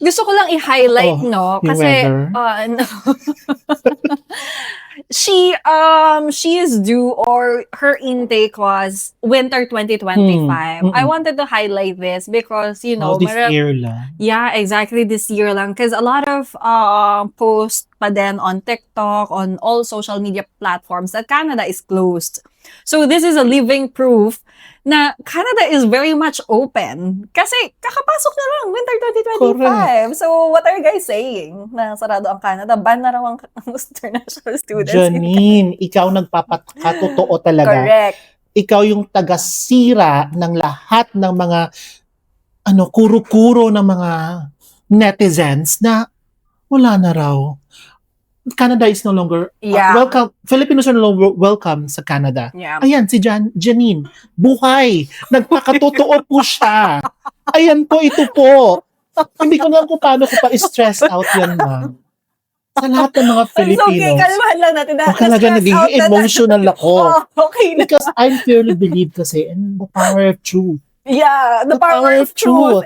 Gusto ko lang i-highlight, Oh, no? yung Kasi, weather. no. She is due, or her intake was winter 2025. I wanted to highlight this because, Oh, this year lang. yeah, exactly, this year lang. Because a lot of posts pa din on TikTok, on all social media platforms, that Canada is closed. So this is a living proof na Canada is very much open. Kasi kakapasok na lang, winter 2025. So what are you guys saying? Na sarado ang Canada, ban na raw ang international students. Janine, ikaw nagpapakatotoo talaga. Correct. Ikaw yung taga-sira ng lahat ng mga kuro-kuro ng mga netizens na wala na raw. Canada is no longer Yeah. welcome. Filipinos are no longer welcome sa Canada. Yeah. Ayan, si Janine. Buhay. Nagpakatotoo po siya. Ayan po, ito po. Hindi ko alam kung paano ko pa stress out yan, ma'am. Sa lahat ng mga Filipinos. It's okay, kalmahan lang natin. Talaga naging emotional ako. Oh, okay na. Because I firmly believe kasi in the power of truth. Yeah, the power of truth.